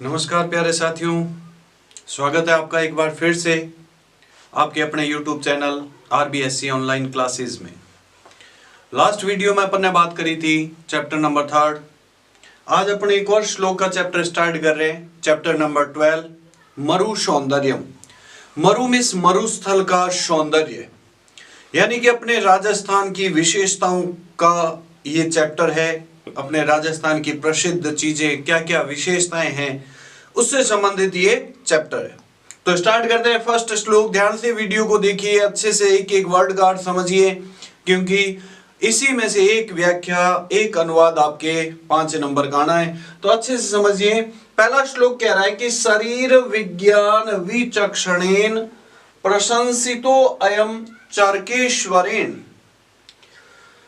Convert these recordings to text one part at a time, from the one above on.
नमस्कार प्यारे साथियों, स्वागत है आपका एक बार फिर से आपके अपने YouTube channel RBSC online classes में। लास्ट वीडियो में अपन ने बात करी थी चैप्टर नंबर 3। आज अपन एक और श्लोक का चैप्टर स्टार्ट कर रहे हैं, चैप्टर नंबर 12, मरु सौंदर्यम। मरु मीन्स मरुस्थल का सौंदर्य, यानी कि अपने राजस्थान की विशेषताओं का ये चैप्टर है। अपने राजस्थान की प्रसिद्ध चीजें क्या क्या विशेषताएं हैं उससे संबंधित ये चैप्टर है। तो स्टार्ट करते हैं फर्स्ट श्लोक। ध्यान से वीडियो को देखिए, अच्छे से एक एक वर्ड का अर्थ समझिए, क्योंकि इसी में से एक व्याख्या एक अनुवाद आपके 5 नंबर का आना है। तो अच्छे से समझिए। पहला श्लोक कह रहा है कि शरीर विज्ञान विचक्षणेन प्रशंसितो अयम चरकेश्वरेण।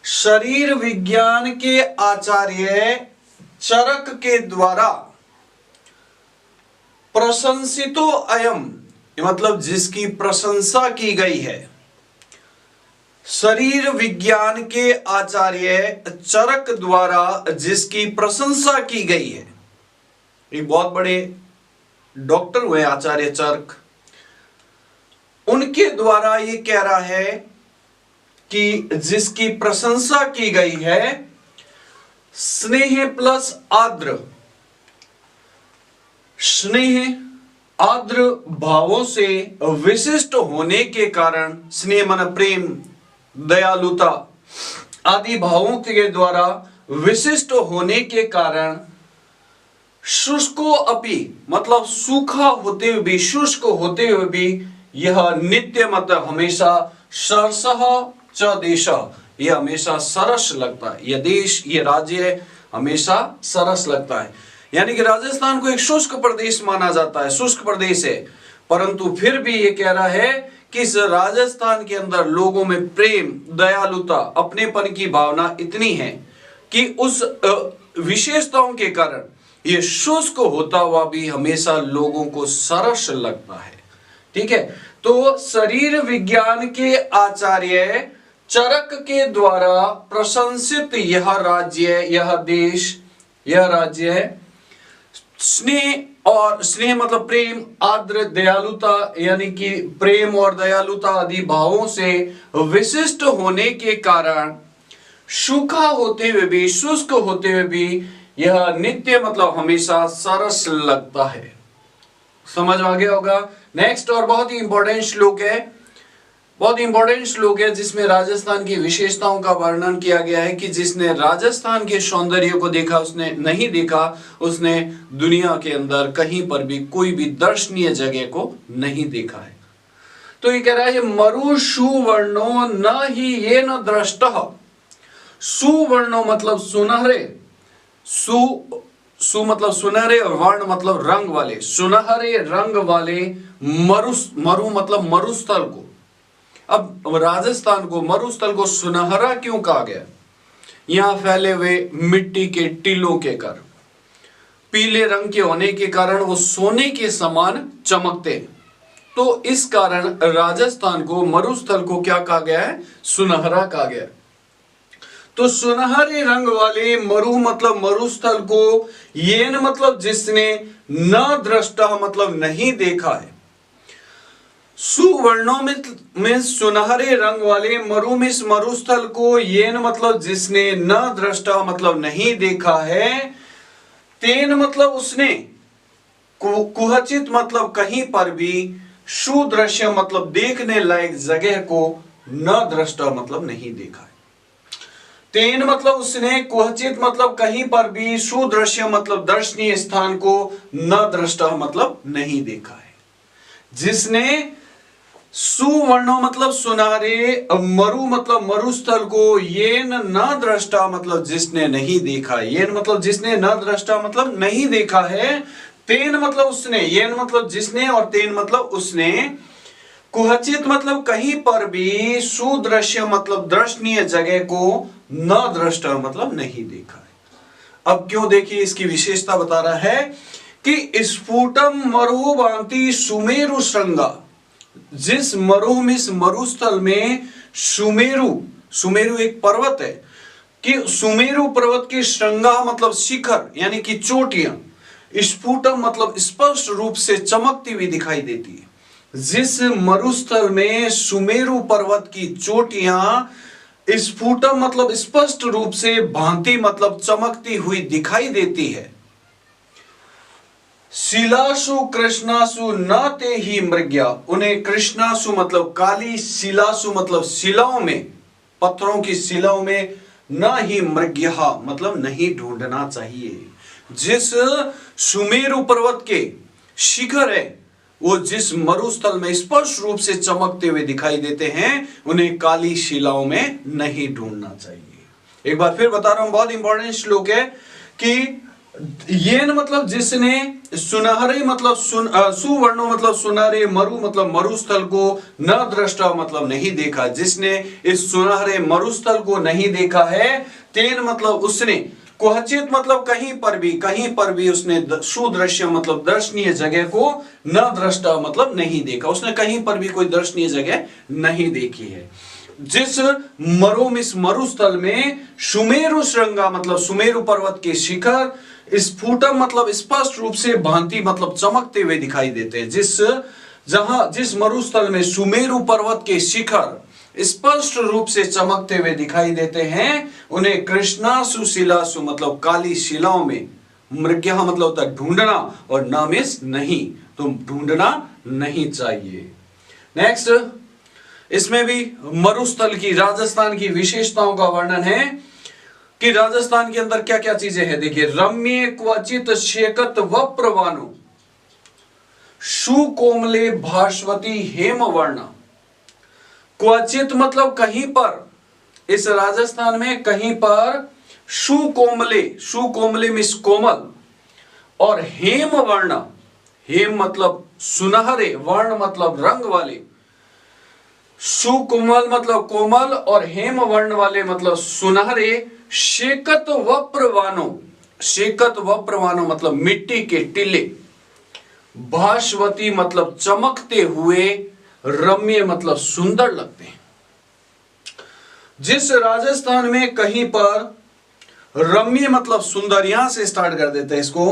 शरीर विज्ञान के आचार्य चरक के द्वारा प्रशंसितो अयम, मतलब जिसकी प्रशंसा की गई है। शरीर विज्ञान के आचार्य चरक द्वारा जिसकी प्रशंसा की गई है। ये बहुत बड़े डॉक्टर हुए आचार्य चरक, उनके द्वारा ये कह रहा है कि जिसकी प्रशंसा की गई है, स्नेह प्लस आर्द्र, स्नेह आर्द्र भावों से विशिष्ट होने के कारण, स्नेह मन प्रेम दयालुता आदि भावों के द्वारा विशिष्ट होने के कारण, शुष्को अपि मतलब सूखा होते हुए भी, शुष्क होते हुए भी, यह नित्य मतलब हमेशा सरसः च देश, यह हमेशा सरस लगता है। यह देश, यह राज्य हमेशा सरस लगता है। यानी कि राजस्थान को एक शुष्क प्रदेश माना जाता है, शुष्क प्रदेश है, परंतु फिर भी ये कह रहा है कि इस राजस्थान के अंदर लोगों में प्रेम दयालुता अपनेपन की भावना इतनी है कि उस विशेषताओं के कारण ये शुष्क होता हुआ भी हमेशा लोगों को सरस लगता है। ठीक है, तो शरीर विज्ञान के आचार्य चरक के द्वारा प्रशंसित यह राज्य, यह देश, यह राज्य है। स्नेह और स्नेह मतलब प्रेम, आर्द्र दयालुता यानी कि प्रेम और दयालुता आदि भावों से विशिष्ट होने के कारण, सूखा होते हुए भी, शुष्क होते हुए भी, यह नित्य मतलब हमेशा सरस लगता है। समझ आ गया होगा। नेक्स्ट और बहुत ही इंपॉर्टेंट श्लोक है, बहुत इंपॉर्टेंट श्लोक है जिसमें राजस्थान की विशेषताओं का वर्णन किया गया है कि जिसने राजस्थान के सौंदर्य को देखा, उसने नहीं देखा, उसने दुनिया के अंदर कहीं पर भी कोई भी दर्शनीय जगह को नहीं देखा है। तो ये कह रहा है मरु सुवर्णो न ही ये न दृष्टः। सुवर्णो मतलब सुनहरे, सु मतलब सुनहरे और वर्ण मतलब रंग वाले, सुनहरे रंग वाले मरु मतलब मरुस्थल को। अब राजस्थान को, मरुस्थल को सुनहरा क्यों कहा गया? यहां फैले हुए मिट्टी के टीलों के कारण, पीले रंग के होने के कारण वो सोने के समान चमकते, तो इस कारण राजस्थान को, मरुस्थल को क्या कहा गया है? सुनहरा कहा गया। तो सुनहरे रंग वाले मरु मतलब मरुस्थल को, येन मतलब जिसने, न दृष्टा मतलब नहीं देखा है। सुवर्णों में सुनहरे रंग वाले, मरु में मरुस्थल को, येन मतलब जिसने, न दृष्टा मतलब नहीं देखा है, तेन मतलब उसने, कुहचित मतलब कहीं पर भी, सुदृश्य मतलब देखने लायक जगह को, न दृष्टा मतलब नहीं देखा है। तेन मतलब उसने, कुहचित मतलब कहीं पर भी, सुदृश्य मतलब दर्शनीय स्थान को, न दृष्टा मतलब नहीं देखा है। जिसने सुवर्णो मतलब सुनहरे, मरु मतलब मरुस्थल को, येन न दृष्टा मतलब जिसने नहीं देखा है, येन मतलब जिसने, न दृष्टा मतलब नहीं देखा है, तेन मतलब उसने, येन मतलब जिसने और तेन मतलब उसने, कुहचित मतलब कहीं पर भी, सुदृश्य मतलब दर्शनीय जगह को, न दृष्टा मतलब नहीं देखा है। अब क्यों, देखिए इसकी विशेषता बता रहा है कि स्फुटम मरुभांति सुमेरु श्रृंगा। जिस मरुस्थल में सुमेरु एक पर्वत है, कि सुमेरु पर्वत की श्रृंगा मतलब शिखर यानी कि चोटियां, स्फुटम मतलब स्पष्ट रूप से चमकती हुई दिखाई देती है। जिस मरुस्थल में सुमेरु पर्वत की चोटियां स्फुटम मतलब स्पष्ट रूप से भांति मतलब चमकती हुई दिखाई देती है। शिलासु कृष्णासु न ते ही मृग्या, उन्हें कृष्णासु मतलब काली, शिलासु मतलब शिलाओं में, पत्थरों की शिलाओं में, न ही मृग्या मतलब नहीं ढूंढना चाहिए। जिस सुमेरु पर्वत के शिखर है, वो जिस मरुस्थल में स्पष्ट रूप से चमकते हुए दिखाई देते हैं, उन्हें काली शिलाओं में नहीं ढूंढना चाहिए। एक बार फिर बता रहा हूं, बहुत इंपॉर्टेंट श्लोक है कि ये मतलब जिसने सुनहरे मतलब सुवर्णो मतलब सुनहरे, मरु मतलब मरुस्थल को न दृष्टा मतलब नहीं देखा, जिसने इस सुनहरे मरुस्थल को नहीं देखा है, तेन मतलब उसने क्वचित मतलब कहीं पर भी उसने सुदृश्य मतलब दर्शनीय जगह को न दृष्टा मतलब नहीं देखा, उसने कहीं पर भी कोई दर्शनीय जगह नहीं देखी है। जिस मरुस्थल में सुमेरु श्रृंगा मतलब सुमेरु पर्वत के शिखर स्फुटम मतलब स्पष्ट रूप से भांति मतलब चमकते हुए दिखाई देते हैं। जिस मरुस्थल में सुमेरु पर्वत के शिखर स्पष्ट रूप से चमकते हुए दिखाई देते हैं, उन्हें कृष्णासु शिलासु मतलब काली शिलाओं में, मृग्या मतलब होता है ढूंढना, और नामिस नहीं, तो ढूंढना नहीं चाहिए। नेक्स्ट, इसमें भी मरुस्थल की, राजस्थान की विशेषताओं का वर्णन है कि राजस्थान के अंदर क्या क्या चीजें हैं। देखिए, रम्य क्वचित शेकत वप्रवानो सुकोमले भास्वती हेम वर्ण। क्वचित मतलब कहीं पर, इस राजस्थान में कहीं पर सुकोमले, सुकोमले मीन्स कोमल, और हेम वर्ण, हेम मतलब सुनहरे, वर्ण मतलब रंग वाले, सुकोमल मतलब कोमल और हेम वर्ण वाले मतलब सुनहरे, शेकत वप्रवानो, शेकत वप्रवानो मतलब मिट्टी के टीले, भास्वती मतलब चमकते हुए, रम्य मतलब सुंदर लगते हैं। जिस राजस्थान में कहीं पर रम्य मतलब सुंदर, यहां से स्टार्ट कर देते हैं इसको,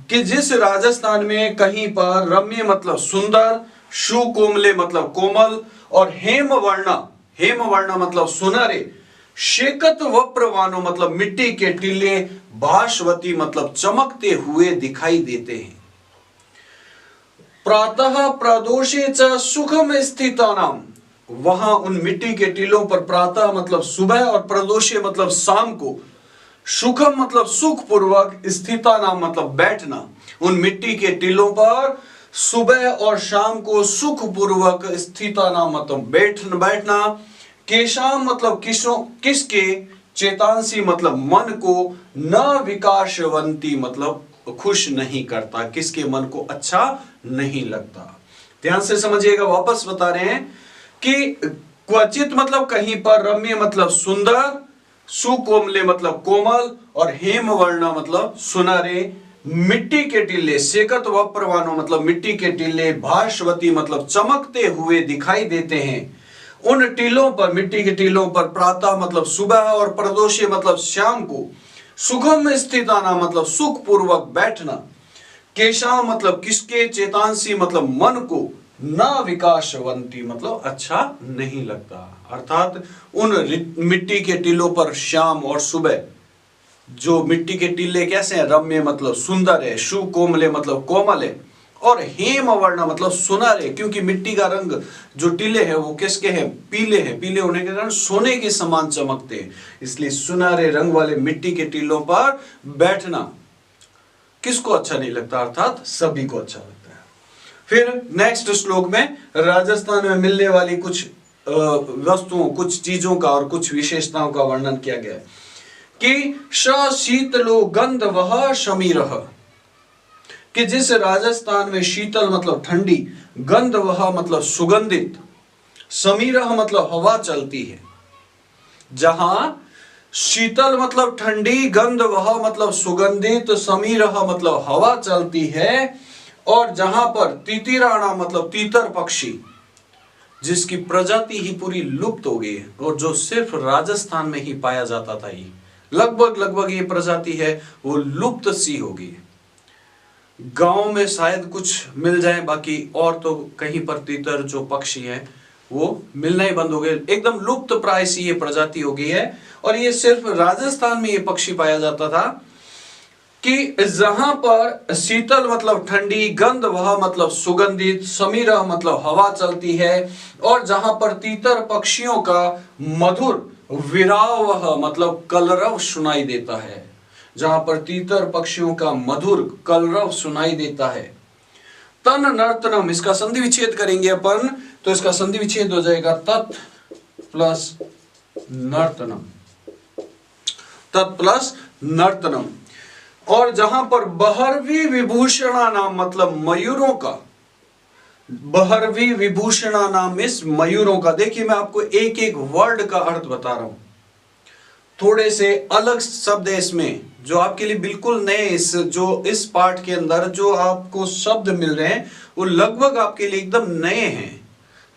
कि जिस राजस्थान में कहीं पर रम्य मतलब सुंदर, सुकोमले मतलब कोमल, और हेम वर्ण मतलब सुनहरे, शेकत वप्रवानो मतलब मिट्टी के टीले, भास्वती मतलब चमकते हुए दिखाई देते हैं। प्रातः प्रदोषे च सुखम स्थितानाम, वहां उन मिट्टी के टीलों पर प्रातः मतलब सुबह और प्रदोषे मतलब शाम को, सुखम मतलब सुख पूर्वक, स्थितानाम मतलब बैठना, उन मिट्टी के टीलों पर सुबह और शाम को सुख पूर्वक, स्थितानाम मतलब बैठना, केशाम मतलब किसके, चेतांसी मतलब मन को, न विकासवंती मतलब खुश नहीं करता, किसके मन को अच्छा नहीं लगता। ध्यान से समझिएगा, वापस बता रहे हैं कि क्वचित मतलब कहीं पर, रम्य मतलब सुंदर, सुकोमले मतलब कोमल, और हेम वर्ण मतलब सुनहरे, मिट्टी के टीले, शेकत वप्रवानो मतलब मिट्टी के टीले, भास्वती मतलब चमकते हुए दिखाई देते हैं। उन टीलों पर, मिट्टी के टीलों पर प्रातः मतलब सुबह और प्रदोषे मतलब शाम को, सुगम स्थिताना मतलब सुख पूर्वक बैठना, केशा मतलब किसके, चेतांसी मतलब मन को, न विकासवंती मतलब अच्छा नहीं लगता। अर्थात उन मिट्टी के टीलों पर शाम और सुबह, जो मिट्टी के टीले कैसे हैं, रम्य मतलब सुंदर है, सुकोमले मतलब कोमल है, और हेम वर्ण मतलब सुनहरे, क्योंकि मिट्टी का रंग जो टीले हैं वो किसके हैं, पीले हैं, पीले होने के कारण सोने के समान चमकते हैं, इसलिए सुनहरे रंग वाले मिट्टी के टीलों पर बैठना किसको अच्छा नहीं लगता, अर्थात सभी को अच्छा लगता है। फिर नेक्स्ट श्लोक में राजस्थान में मिलने वाली कुछ वस्तुओं, कुछ चीजों का और कुछ विशेषताओं का वर्णन किया गया है कि शीतलो गंध वह समीरह, कि जिस राजस्थान में शीतल मतलब ठंडी, गंध वह मतलब सुगंधित, समीरह मतलब हवा चलती है, जहां शीतल मतलब ठंडी, गंध वह मतलब सुगंधित, समीरह मतलब हवा चलती है, और जहां पर तितिराणा मतलब तीतर पक्षी, जिसकी प्रजाति ही पूरी लुप्त हो गई है और जो सिर्फ राजस्थान में ही पाया जाता था, ये लगभग ये प्रजाति है वो लुप्त सी हो गई है। गांव में शायद कुछ मिल जाए, बाकी और तो कहीं पर तीतर जो पक्षी है वो मिलना ही बंद हो गए, एकदम लुप्त प्राय सी ये प्रजाति हो गई है। और ये सिर्फ राजस्थान में ये पक्षी पाया जाता था कि जहां पर शीतल मतलब ठंडी, गंध वह मतलब सुगंधित, समीरा मतलब हवा चलती है, और जहां पर तीतर पक्षियों का मधुर विरावह मतलब कलरव सुनाई देता है, जहां पर तीतर पक्षियों का मधुर कलरव सुनाई देता है। तन नर्तनम, इसका संधि विच्छेद करेंगे अपन, तो इसका संधि विच्छेद हो जाएगा तत् प्लस नर्तनम, तत् प्लस नर्तनम। और जहां पर बहरवी विभूषणा नाम मतलब मयूरों का, बहरवी विभूषणा नाम इस मयूरों का, देखिए मैं आपको एक एक वर्ड का अर्थ बता रहा हूं, थोड़े से अलग शब्द है इसमें जो आपके लिए बिल्कुल नए, इस पाठ के अंदर जो आपको शब्द मिल रहे हैं वो लगभग आपके लिए एकदम नए हैं।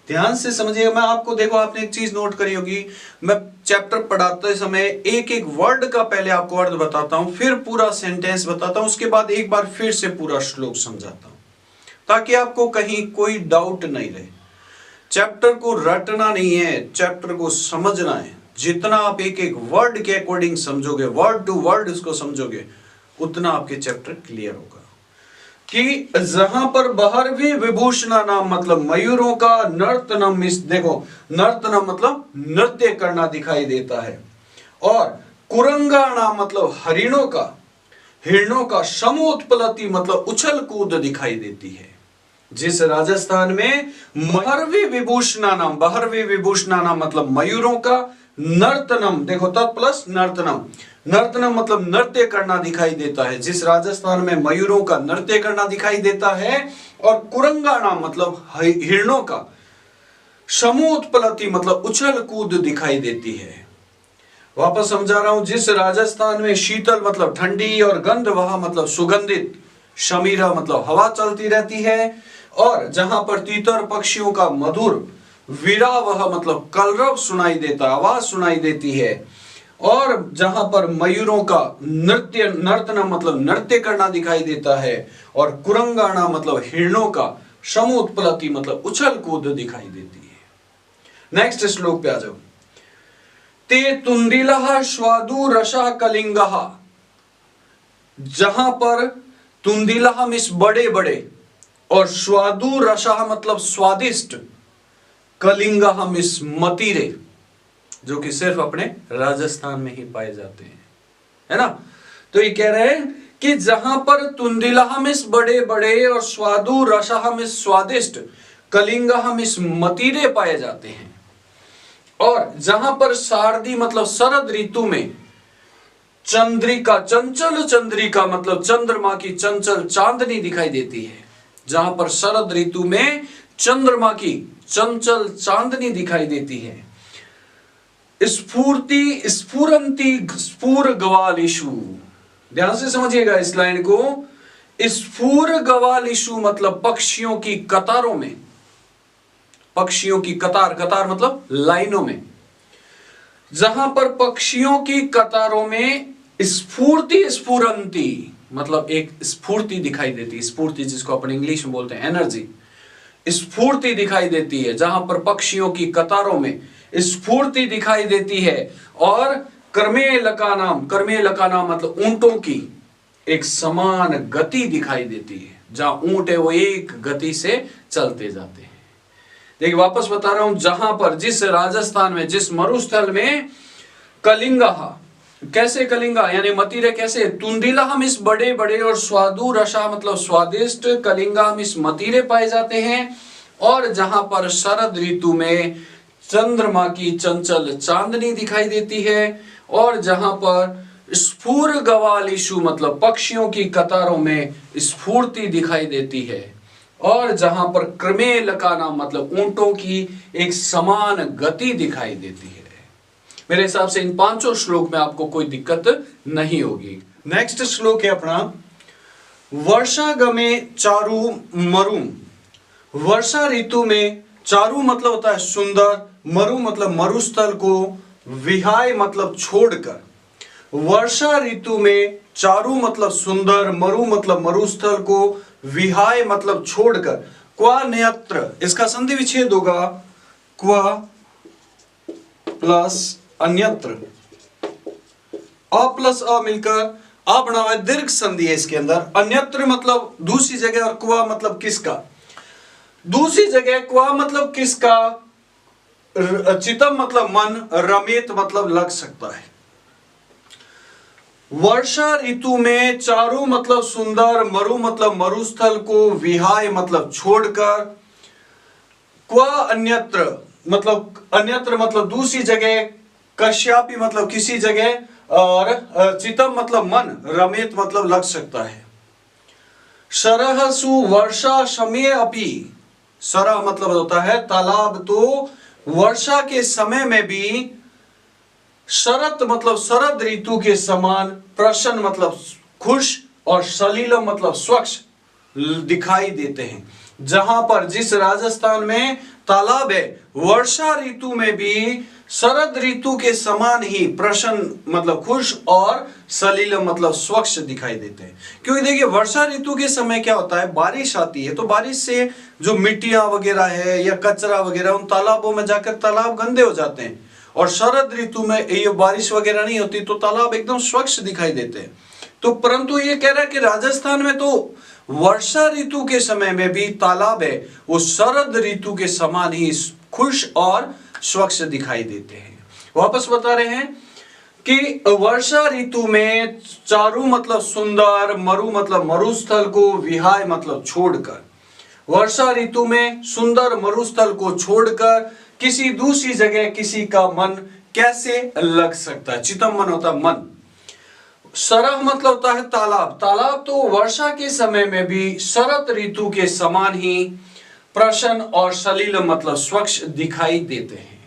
ध्यान से समझिएगा। मैं आपको, देखो आपने एक चीज नोट करी होगी, मैं चैप्टर पढ़ाते समय एक एक वर्ड का पहले आपको अर्थ बताता हूं, फिर पूरा सेंटेंस बताता हूं, उसके बाद एक बार फिर से पूरा श्लोक समझाता हूं, ताकि आपको कहीं कोई डाउट नहीं रहे। चैप्टर को रटना नहीं है, चैप्टर को समझना है। जितना आप एक एक वर्ड के अकॉर्डिंग समझोगे, वर्ड टू वर्ड उसको समझोगे, उतना आपके चैप्टर क्लियर होगा। कि जहां पर बहरवी विभूषणा नाम मतलब मयूरों का, नर्तनम इस, देखो नर्तनम मतलब नृत्य करना दिखाई देता है, और कुरंगा नाम मतलब हरिणों का, हिरणों का समोत्पलति मतलब उछल कूद दिखाई देती है। जिस राजस्थान में बहरवी विभूषणा नाम, बहरवी विभूषणा नाम मतलब मयूरों का, नर्तनम देखो तत् प्लस नर्तनम, नर्तनम मतलब नृत्य करना दिखाई देता है, जिस राजस्थान में मयूरों का नृत्य करना दिखाई देता है, और कुरंगा नाम मतलब हिरणों का, समोत्पलति मतलब उछल कूद दिखाई देती है। वापस समझा रहा हूं, जिस राजस्थान में शीतल मतलब ठंडी और गंध वह मतलब सुगंधित, शमीरा मतलब हवा चलती रहती है, और जहां पर तीतर पक्षियों का मधुर विरावह मतलब कलरव सुनाई देता, आवाज सुनाई देती है, और जहां पर मयूरों का नृत्य, नर्तनम मतलब नृत्य करना दिखाई देता है, और कुरंगाना मतलब हिरणों का समोत्पलति मतलब उछल कूद दिखाई देती है। नेक्स्ट श्लोक पे आ जाओ। ते तुंदिलः स्वादु रसः कलिंगः, जहां पर तुंदिलः मीन्स बड़े बड़े, और स्वादु रसः मतलब स्वादिष्ट, कलिंगः मीन्स मतीरे, जो कि सिर्फ अपने राजस्थान में ही पाए जाते हैं, है ना। तो ये कह रहे हैं कि जहां पर तुंदिलः मीन्स बड़े बड़े, और स्वादु रसः मीन्स स्वादिष्ट, कलिंगः मीन्स मतीरे पाए जाते हैं, और जहां पर शारदी मतलब शरद ऋतु में चंद्रिका, चंचल चंद्रिका मतलब चंद्रमा की चंचल चांदनी दिखाई देती है, जहां पर शरद ऋतु में चंद्रमा की चंचल चांदनी दिखाई देती है। स्फूर्ति स्फुरंती स्फूर गवालिशु, ध्यान से समझिएगा इस लाइन को। स्फूर गवालिशु मतलब पक्षियों की कतारों में, पक्षियों की कतार, कतार मतलब लाइनों में, जहां पर पक्षियों की कतारों में स्फूर्ति स्फुरंती मतलब एक स्फूर्ति दिखाई देती है, स्फूर्ति जिसको अपन इंग्लिश में बोलते हैं एनर्जी, स्फूर्ति दिखाई देती है, जहां पर पक्षियों की कतारों में स्फूर्ति दिखाई देती है। और कर्मेलका नाम, कर्मेलका नाम मतलब ऊंटों की एक समान गति दिखाई देती है, जहां ऊंट है वो एक गति से चलते जाते हैं। देखिए वापस बता रहा हूं, जहां पर जिस राजस्थान में जिस मरुस्थल में कलिंगा, कैसे कलिंगा यानी मतीरे कैसे, तुंदिला मीन्स बड़े बड़े, और स्वादु रसा मतलब स्वादिष्ट, कलिंगा मीन्स मतीरे पाए जाते हैं, और जहां पर शरद ऋतु में चंद्रमा की चंचल चांदनी दिखाई देती है, और जहां पर स्फूर गवालिशु मतलब पक्षियों की कतारों में स्फूर्ति दिखाई देती है, और जहां पर क्रमेलका नाम मतलब ऊंटों की एक समान गति दिखाई देती है। मेरे हिसाब से इन पांचों श्लोक में आपको कोई दिक्कत नहीं होगी। नेक्स्ट श्लोक है अपना, वर्षा गमे चारु मरुम, वर्षा ऋतु में चारु मतलब होता है सुंदर, मरु मतलब मरुस्थल को, विहाय मतलब छोड़कर, वर्षा ऋतु में चारु मतलब सुंदर, मरु मतलब मरुस्थल को, विहाय मतलब छोड़कर, क्वा अन्यत्र, इसका संधि विच्छेद होगा क्वा प्लस अन्यत्र, अ प्लस अ मिलकर अ बना हुआ है, दीर्घ संधि है इसके अंदर। अन्यत्र मतलब दूसरी जगह और क्वा मतलब किसका, दूसरी जगह क्वा मतलब किसका, चितम मतलब मन, रमेत मतलब लग सकता है। वर्षा ऋतु में चारु मतलब सुंदर, मरु मतलब मरुस्थल को, विहाय मतलब छोड़कर, क्व अन्यत्र मतलब दूसरी जगह, कश्यापि मतलब किसी जगह, और चितम मतलब मन, रमेत मतलब लग सकता है। शरहसु वर्षा समय अपि, सरह मतलब होता है तालाब, तो वर्षा के समय में भी शरत मतलब शरद ऋतु के समान, प्रसन्न मतलब खुश, और सलीलम मतलब स्वच्छ दिखाई देते हैं। जहां पर जिस राजस्थान में तालाब है, वर्षा ऋतु में भी शरद ऋतु के समान ही प्रसन्न मतलब खुश और सलीलम मतलब स्वच्छ दिखाई देते हैं। क्योंकि देखिए वर्षा ऋतु के समय क्या होता है, बारिश आती है, तो बारिश से जो मिट्टियां वगैरह है या कचरा वगैरह उन तालाबों में जाकर तालाब गंदे हो जाते हैं, और शरद ऋतु में ये बारिश वगैरह नहीं होती तो तालाब एकदम स्वच्छ दिखाई देते हैं। तो परंतु ये कह रहा है कि राजस्थान में तो वर्षा ऋतु के समय में भी तालाब है, वो शरद ऋतु के समान ही खुश और स्वच्छ दिखाई देते हैं। वापस बता रहे हैं कि वर्षा ऋतु में चारु मतलब सुंदर, मरु मतलब मरुस्थल को, विहाय मतलब छोड़कर, वर्षा ऋतु में सुंदर मरुस्थल को छोड़कर किसी दूसरी जगह किसी का मन कैसे लग सकता है, चितम मन होता है मन। सरह मतलब होता है तालाब, तालाब तो वर्षा के समय में भी शरद ऋतु के समान ही प्रसन्न और सलील मतलब स्वच्छ दिखाई देते हैं।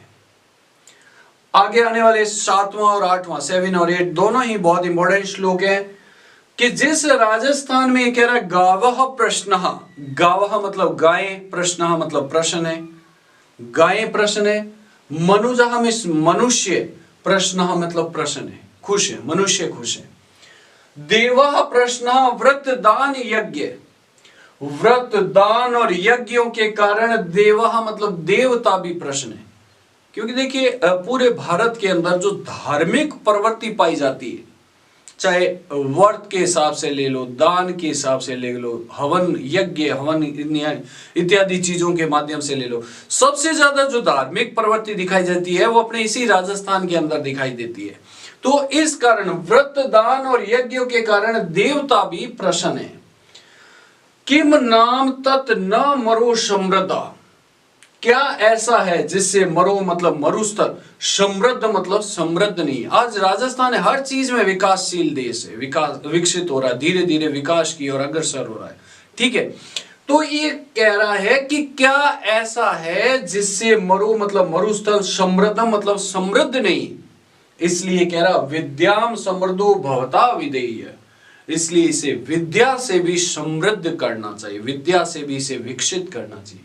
आगे आने वाले 7वां और 8वां 7 और 8 दोनों ही बहुत इंपॉर्टेंट श्लोक है कि जिस राजस्थान में कह रहा है गावह प्रश्न, गावह मतलब गाय, प्रश्न मतलब प्रश्न है, गाय प्रश्न है, मनुजह में मनुष्य, प्रश्न मतलब प्रश्न है, खुश है, मनुष्य खुश है। देवः प्रश्न व्रतदान यज्ञ, व्रत दान और यज्ञों के कारण देवः मतलब देवता भी प्रश्न है। क्योंकि देखिए पूरे भारत के अंदर जो धार्मिक प्रवृत्ति पाई जाती है, चाहे व्रत के हिसाब से ले लो, दान के हिसाब से ले लो, हवन यज्ञ हवन इत्यादि चीजों के माध्यम से ले लो, सबसे ज्यादा जो धार्मिक प्रवृत्ति दिखाई जाती है वो अपने इसी राजस्थान के अंदर दिखाई देती है। तो इस कारण व्रत दान और यज्ञों के कारण देवता भी प्रसन्न है। किम नाम तत् न मरो समृद्धा, क्या ऐसा है जिससे मरो मतलब मरुस्थल, समृद्ध मतलब समृद्ध नहीं। आज राजस्थान हर चीज में विकासशील देश है, विकास विकसित हो रहा है, धीरे धीरे विकास की ओर अग्रसर हो रहा है, ठीक है। तो ये कह रहा है कि क्या ऐसा है जिससे मरो मतलब मरुस्थल, समृद्ध मतलब समृद्ध नहीं, इसलिए कह रहा विद्याम समृद्धो भवता विदेय, इसलिए इसे विद्या से भी समृद्ध करना चाहिए, विद्या से भी इसे विकसित करना चाहिए।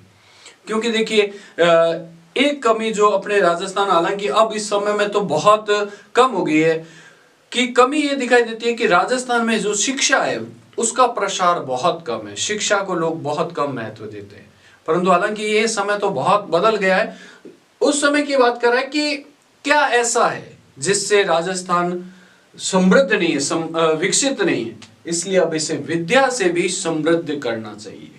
क्योंकि देखिए एक कमी जो अपने राजस्थान, हालांकि अब इस समय में तो बहुत कम हो गई है, कि कमी ये दिखाई देती है कि राजस्थान में जो शिक्षा है उसका प्रसार बहुत कम है, शिक्षा को लोग बहुत कम महत्व देते हैं। परंतु हालांकि ये समय तो बहुत बदल गया है। उस समय की बात कर रहा है कि क्या ऐसा है जिससे राजस्थान समृद्ध नहीं है, विकसित नहीं है, इसलिए अब इसे विद्या से भी समृद्ध करना चाहिए।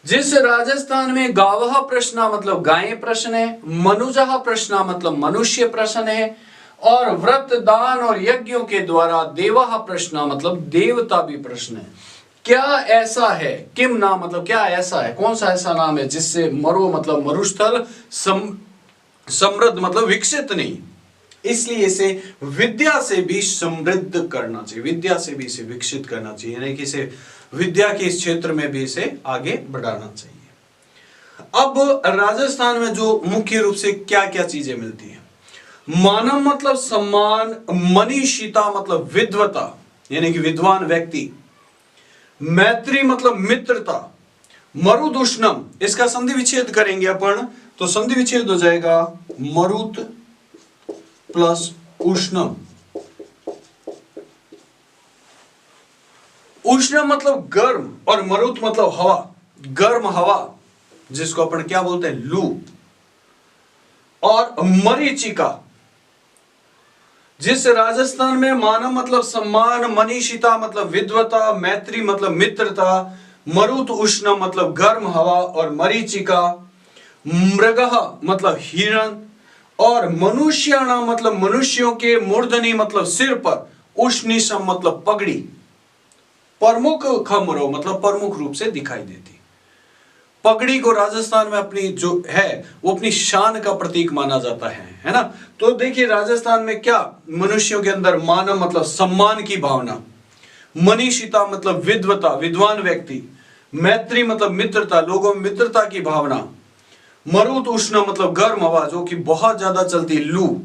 जिस राजस्थान में गावह प्रश्न मतलब गाय प्रश्न है, मनुजह प्रश्न मतलब मनुष्य प्रश्न है, और व्रत दान और यज्ञों के द्वारा देवः प्रश्न मतलब देवता भी प्रश्न है। क्या ऐसा है, किम नाम मतलब क्या ऐसा है, कौन सा ऐसा नाम है जिससे मरो मतलब मरुस्थल, समृद्ध मतलब विकसित नहीं, इसलिए इसे विद्या से भी समृद्ध करना चाहिए, विद्या से भी इसे विकसित करना चाहिए, यानी कि इसे विद्या के इस क्षेत्र में भी इसे आगे बढ़ाना चाहिए। अब राजस्थान में जो मुख्य रूप से क्या क्या चीजें मिलती हैं, मानव मतलब सम्मान, मनीषिता मतलब विद्वता यानी कि विद्वान व्यक्ति, मैत्री मतलब मित्रता, मरुदुष्णम इसका संधि विच्छेद करेंगे अपन तो संधि विच्छेद हो जाएगा मरुत प्लस उष्णम, उष्ण मतलब गर्म और मरुत मतलब हवा, गर्म हवा जिसको अपन क्या बोलते हैं, लू। और मरीचिका, जिस राजस्थान में मानव मतलब सम्मान, मनीषिता मतलब विद्वता, मैत्री मतलब मित्रता, मरुत उष्ण मतलब गर्म हवा और मरीचिका, मृगः मतलब हिरण और मनुष्याणाम मतलब मनुष्यों के, मूर्धनि मतलब सिर पर, उष्णीशम मतलब पगड़ी, प्रमुख खमरो मतलब प्रमुख रूप से दिखाई देती। पगड़ी को राजस्थान में अपनी जो है वो अपनी शान का प्रतीक माना जाता है ना। तो देखिए राजस्थान में क्या, मनुष्यों के अंदर मानव मतलब सम्मान की भावना, मनीषिता मतलब विद्वता, विद्वान व्यक्ति, मैत्री मतलब मित्रता, लोगों में मित्रता की भावना, मरुत उष्ण मतलब गर्म हवा जो कि बहुत ज्यादा चलती, लू,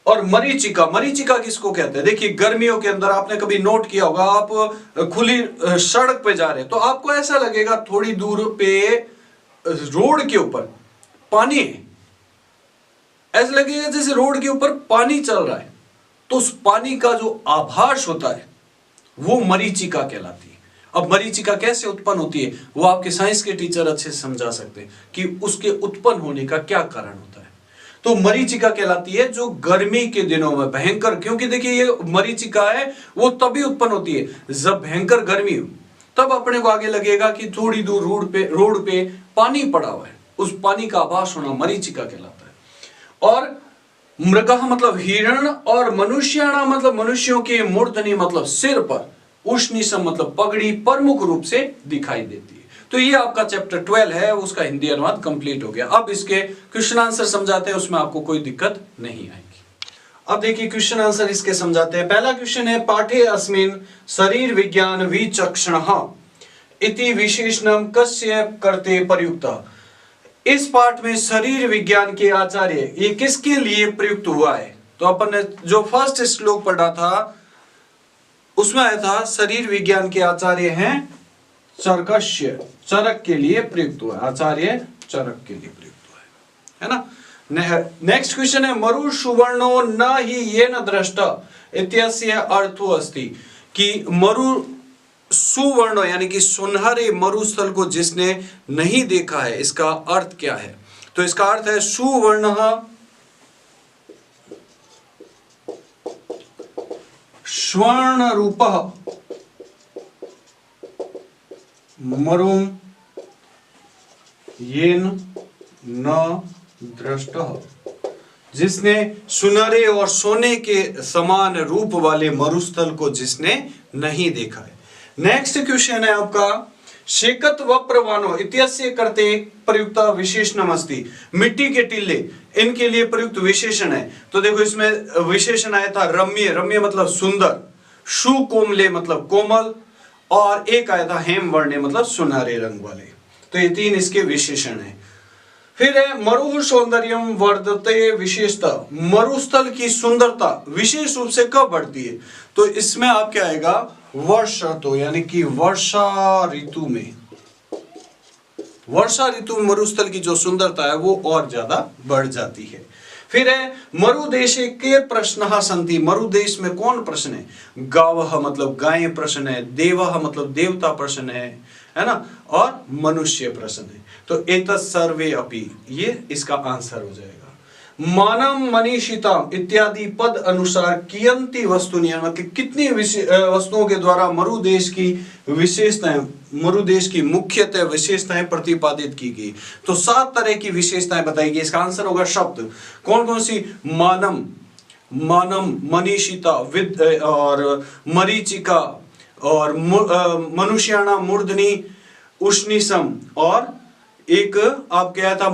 और मरीचिका, मरीचिका किसको कहते हैं, देखिए गर्मियों के अंदर आपने कभी नोट किया होगा, आप खुली सड़क पे जा रहे हैं तो आपको ऐसा लगेगा थोड़ी दूर पे रोड के ऊपर पानी है, ऐसा लगेगा जैसे रोड के ऊपर पानी चल रहा है, तो उस पानी का जो आभास होता है वो मरीचिका कहलाती है। अब मरीचिका कैसे उत्पन्न होती है वो आपके साइंस के टीचर अच्छे से समझा सकते हैं कि उसके उत्पन्न होने का क्या कारण होता है। तो मरीचिका कहलाती है जो गर्मी के दिनों में भयंकर, क्योंकि देखिए ये मरीचिका है वो तभी उत्पन्न होती है जब भयंकर गर्मी हो, तब अपने को आगे लगेगा कि थोड़ी दूर रोड पे पानी पड़ा हुआ है, उस पानी का आभास होना मरीचिका कहलाता है। और मृगः मतलब हिरण और मनुष्याणा मतलब मनुष्यों के, मूर्धनि मतलब सिर पर, उष्णीशम मतलब पगड़ी प्रमुख रूप से दिखाई देती है। तो ये आपका चैप्टर 12 है, उसका हिंदी अनुवाद कंप्लीट हो गया। अब इसके क्वेश्चन आंसर समझाते हैं, उसमें आपको कोई दिक्कत नहीं आएगी। अब देखिए क्वेश्चन आंसर इसके समझाते हैं। पहला क्वेश्चन है, पाठे अस्मिन् शरीर विज्ञान विचक्षणः इति विशेषणम कस्य करते प्रयुक्तः। इस पाठ में शरीर विज्ञान के आचार्य ये किसके लिए प्रयुक्त हुआ है, तो अपन ने जो फर्स्ट श्लोक पढ़ा था उसमें आया था शरीर विज्ञान के आचार्य हैं चरकस्य, चरक के लिए प्रयुक्त हुआ है, आचार्य चरक के लिए प्रयुक्त हुआ है ना। नेक्स्ट क्वेश्चन है, मरु सुवर्णो न ही येन दृष्ट इत्यस्य अर्थो अस्ति, कि मरु सुवर्ण यानी कि सुनहरे मरुस्थल को जिसने नहीं देखा है इसका अर्थ क्या है, तो इसका अर्थ है सुवर्ण स्वर्ण रूप मरुम येन न दृष्ट, जिसने सुनहरे और सोने के समान रूप वाले मरुस्थल को जिसने नहीं देखा है। नेक्स्ट क्वेश्चन है आपका, शेकत व प्रवानो इत्यस्य करते प्रयुक्त विशेषणम अस्ति, मिट्टी के टिल्ले इनके लिए प्रयुक्त विशेषण है। तो देखो इसमें विशेषण आया था रम्य, रम्य मतलब सुंदर, सुकोमले मतलब कोमल, और एक आया था हेम वर्णे मतलब सुनहरे रंग वाले। तो ये तीन इसके विशेषण है। फिर है मरु सौंदर्यम वर्धते विशेषता, मरुस्थल की सुंदरता विशेष रूप से कब बढ़ती है, तो इसमें आप क्या आएगा, वर्षा ऋतु यानी कि वर्षा ऋतु में, वर्षा ऋतु में मरुस्थल की जो सुंदरता है वो और ज्यादा बढ़ जाती है। फिर है मरुदेशे के प्रश्न संति, मरुदेश में कौन प्रश्न है, गावः मतलब गायें प्रश्न है, देवः मतलब देवता प्रश्न है ना, और मनुष्य प्रश्न है। तो एतत् सर्वे अपि, ये इसका आंसर हो जाएगा। मानम मनीषिता इत्यादि पद अनुसार कियंती वस्तुनि, मतलब कितनी वस्तुओं के द्वारा मरुदेश की विशेषताएं, मरुदेश की मुख्यतः विशेषताएं प्रतिपादित की गई, तो 7 तरह की विशेषताएं बताई गई। इसका आंसर होगा शब्द, कौन कौन सी, मानम, मानम, मनीषिता, विद और मरीचिका और मनुष्याणा, मूर्धनि, उष्णीशम, और एक आप क्या था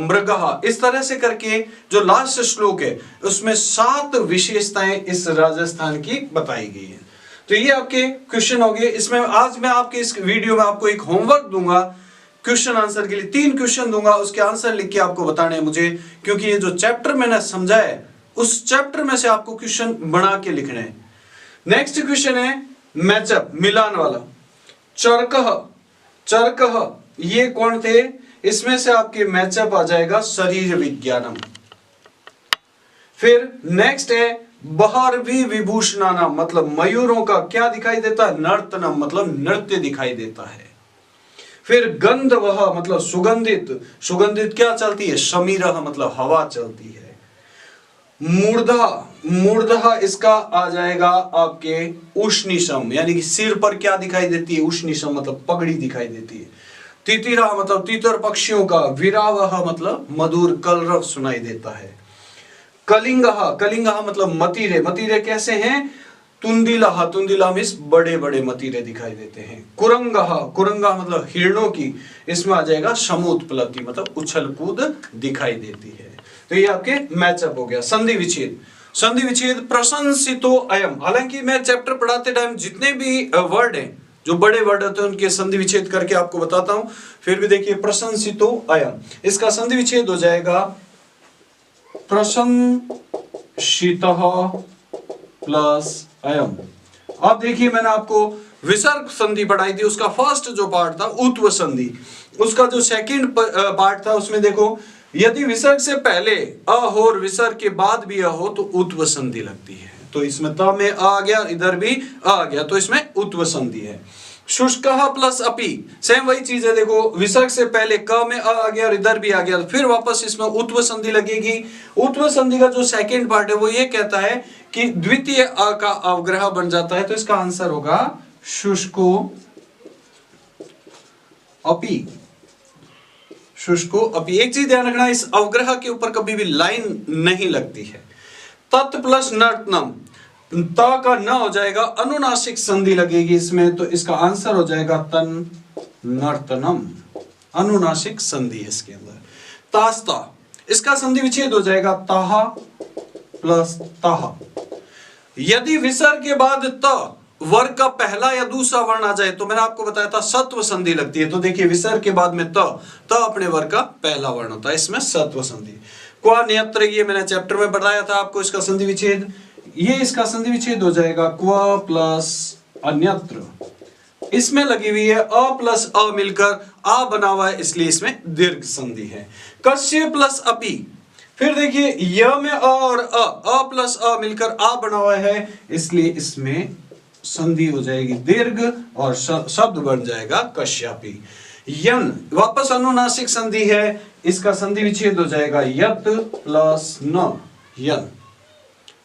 मृगः। इस तरह से करके जो लास्ट श्लोक है उसमें 7 विशेषताएं इस राजस्थान की बताई गई है। तो ये आपके क्वेश्चन हो गए। इसमें आज मैं आपके इस वीडियो में आपको एक होमवर्क दूंगा क्वेश्चन आंसर के लिए, 3 क्वेश्चन दूंगा, उसके आंसर लिख के आपको बताने हैं मुझे, क्योंकि ये जो चैप्टर मैंने समझा है उस चैप्टर में से आपको क्वेश्चन बना के लिखने हैं। नेक्स्ट क्वेश्चन है मैचअप, मिलान वाला, चरकः, चरकः ये कौन थे, इसमें से आपके मैचअप आ जाएगा शरीर विज्ञानम। फिर नेक्स्ट है बहर भी विभूषणाना मतलब मयूरों का क्या दिखाई देता है, नर्तनम मतलब नृत्य दिखाई देता है। फिर गंध वह मतलब सुगंधित, सुगंधित क्या चलती है, शमीरह मतलब हवा चलती है। मूर्धा, मूर्धा इसका आ जाएगा आपके उष्णिशम, यानी कि सिर पर क्या दिखाई देती है, उष्णिशम मतलब पगड़ी दिखाई देती है। तितिरा मतलब तीतर पक्षियों का, विरावह मतलब मधुर कलरव सुनाई देता है। कलिंगहा, कलिंगहा मतलब मतीरे, मतीरे कैसे हैं, तुंदिला, तुंदिला मीन्स बड़े बड़े मतीरे दिखाई देते हैं। कुरंगहा, कुरंगा मतलब हिरणों की, इसमें आ जाएगा समुत्पलति मतलब उछल कूद दिखाई देती है। तो ये आपके मैचअप हो गया। संधि विच्छेद, संधि विच्छेद प्रशंसितो अयम, हालांकि मैं चैप्टर पढ़ाते टाइम जितने भी वर्ड हैं जो बड़े वर्ड होते हैं उनके संधि विच्छेद करके आपको बताता हूं, फिर भी देखिए प्रशंसितो अयम, इसका संधि विच्छेद हो जाएगा प्रशंसितः प्लस अयम। अब देखिए मैंने आपको विसर्ग संधि पढ़ाई थी, उसका फर्स्ट जो पार्ट था उत्व संधि, उसका जो सेकंड पार्ट था उसमें देखो यदि विसर्ग से पहले अ हो और विसर्ग के बाद भी अ हो तो उत्व संधि लगती है। तो इसमें त में अ आ गया, इधर भी अ आ गया, तो इसमें उत्व संधि है। शुष्कः प्लस अपि, सेम वही चीज है, देखो विसर्ग से पहले क में अ आ गया और इधर भी आ गया, फिर वापस इसमें उत्व संधि लगेगी। उत्व संधि का जो सेकंड पार्ट है वो ये कहता है कि द्वितीय अ का अवग्रह बन जाता है, तो इसका आंसर होगा शुष्को अपि, शुष्को अपि। एक चीज ध्यान रखना, इस अवग्रह के ऊपर कभी भी लाइन नहीं लगती है। तत् प्लस नर्तनम, त का न हो जाएगा, अनुनासिक संधि लगेगी इसमें, तो इसका आंसर हो जाएगा तन नर्तनम, अनुनासिक संधि इसके अंदर। तास्ता, इसका संधि विच्छेद हो जाएगा ताहा प्लस ताहा। यदि विसर्ग के बाद त वर्ग का पहला या दूसरा वर्ण आ जाए तो मैंने आपको बताया था सत्व संधि लगती है, तो देखिए विसर्ग के बाद में त अपने वर्ग का पहला वर्ण होता है, इसमें सत्व संधि। क्वा न्यत्र, ये मैंने चैप्टर में बताया था आपको इसका संधि विच्छेद, ये इसका संधि विच्छेद हो जाएगा क्वा प्लस अन्यत्र, इसमें लगी हुई है अ प्लस अ मिलकर आ बना हुआ है, इसलिए इसमें दीर्घ संधि है। कस्य प्लस अपि, फिर देखिए य में अ और अ प्लस अ मिलकर आ बना हुआ है, इसलिए इसमें संधि हो जाएगी दीर्घ और शब्द बन जाएगा कश्यपि। यन वापस अनुनासिक संधि है, इसका संधि विच्छेद हो जाएगा यत प्लस न, यन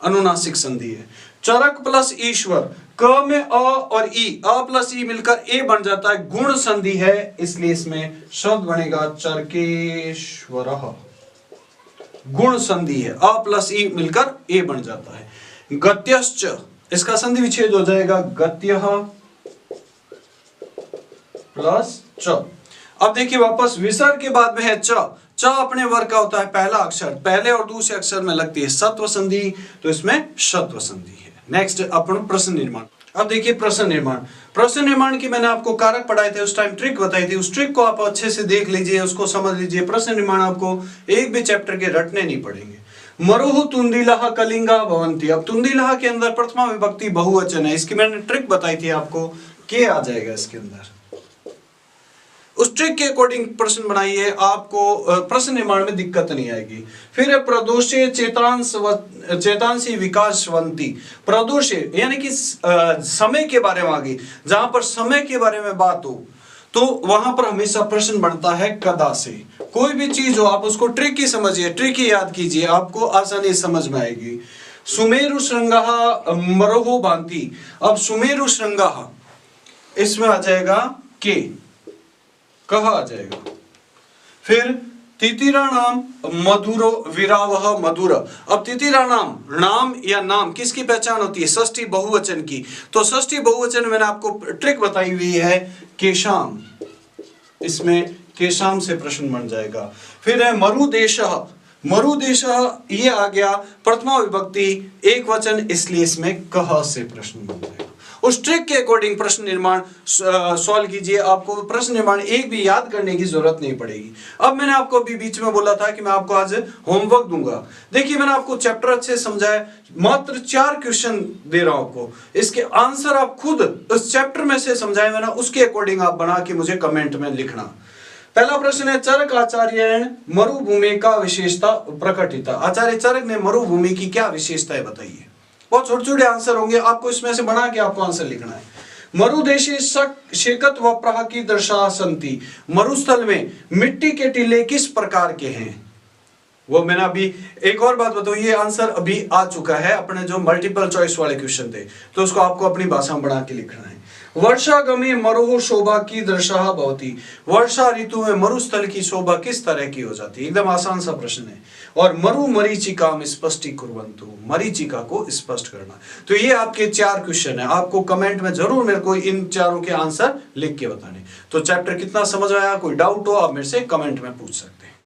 अनुनासिक संधि है। चरक प्लस ईश्वर, क में अ और ई, अ प्लस ई मिलकर ए बन जाता है, गुण संधि है, इसलिए इसमें शब्द बनेगा चरकेश्वरः, गुण संधि है, अ प्लस ई मिलकर ए बन जाता है। गत्यश्च, इसका संधि विच्छेद हो जाएगा गत्यः प्लस च। अब देखिए वापस विसर्ग के बाद में है च, च अपने वर्ग का होता है पहला अक्षर, पहले और दूसरे अक्षर में लगती है सत्व संधि, तो इसमें शत्व संधि है। नेक्स्ट अपन प्रश्न निर्माण। अब देखिए प्रश्न निर्माण, प्रश्न निर्माण की मैंने आपको कारक पढ़ाए थे, उस टाइम ट्रिक बताई थी, उस ट्रिक को आप अच्छे से देख लीजिए, उसको समझ लीजिए। प्रश्न निर्माण आपको एक भी चैप्टर के रटने नहीं पड़ेंगे। मरुहु तुंदिलः कलिंगा भवन्ति, अब तुंदिलः के अंदर प्रथमा विभक्ति बहुवचन है, इसकी मैंने ट्रिक बताई थी आपको, के आ जाएगा इसके अंदर, उस ट्रिक के अकॉर्डिंग प्रश्न बनाइए, आपको प्रश्न निर्माण में दिक्कत नहीं आएगी। फिर प्रदोषे चेतांसी विकासवंती, प्रदोषे यानी कि समय के बारे में, आगे जहां पर समय के बारे में बात हो तो वहां पर हमेशा प्रश्न बनता है कदा से। कोई भी चीज हो आप उसको ट्रिक ही समझिए, ट्रिक ही याद कीजिए, आपको आसानी समझ में आएगी। सुमेरु श्रृंगः मरोहो भांति, अब सुमेरु श्रृंगः इसमें आ जाएगा के, कहा आ जाएगा। फिर तितिरा नाम मधुरो विरावह मधुर, अब तितिरा नाम, नाम या नाम किसकी पहचान होती है, षष्ठी बहुवचन की, तो षष्ठी बहुवचन मैंने आपको ट्रिक बताई हुई है केशाम, इसमें केशाम से प्रश्न बन जाएगा। फिर है मरुदेशः, मरुदेशः ये आ गया प्रथमा विभक्ति एक वचन, इसलिए इसमें कह से प्रश्न बन जाएगा। उस ट्रिक के अकॉर्डिंग प्रश्न निर्माण सॉल्व कीजिए, आपको प्रश्न निर्माण एक भी याद करने की जरूरत नहीं पड़ेगी। अब मैंने आपको अभी बीच में बोला था कि मैं आपको आज होमवर्क दूंगा, देखिए मैंने आपको चैप्टर अच्छे समझाया, मात्र 4 क्वेश्चन दे रहा हूं आपको, इसके आंसर आप खुद उस चैप्टर में से समझाए मैंने, उसके अकॉर्डिंग आप बना के मुझे कमेंट में लिखना। पहला प्रश्न है चरक आचार्य मरुभूमि का विशेषता प्रकटिता, आचार्य चरक ने मरुभूमि की क्या विशेषता है बताइए। बहुत छोटे छोटे आंसर होंगे, आपको इसमें से बना के आपको आंसर लिखना है। मरुदेशे शेकत व प्रह की दर्शा संति, मरुस्थल में मिट्टी के टीले किस प्रकार के हैं? वो मैंने अभी एक और बात बताऊं, ये आंसर अभी आ चुका है अपने जो मल्टीपल चॉइस वाले क्वेश्चन थे, तो उसको आपको अपनी भाषा में बना के लिखना है। वर्षा गमे मरुह शोभा की दर्शा भवती, वर्षा ऋतु में मरुस्थल की शोभा किस तरह की हो जाती है? एकदम आसान सा प्रश्न है। और मरु मरीचिका में स्पष्टीकुर्वन्तु, मरीचिका को स्पष्ट करना। तो ये आपके 4 क्वेश्चन है, आपको कमेंट में जरूर मेरे को इन चारों के आंसर लिख के बताने। तो चैप्टर कितना समझ आया, कोई डाउट हो आप मेरे से कमेंट में पूछ सकते हैं।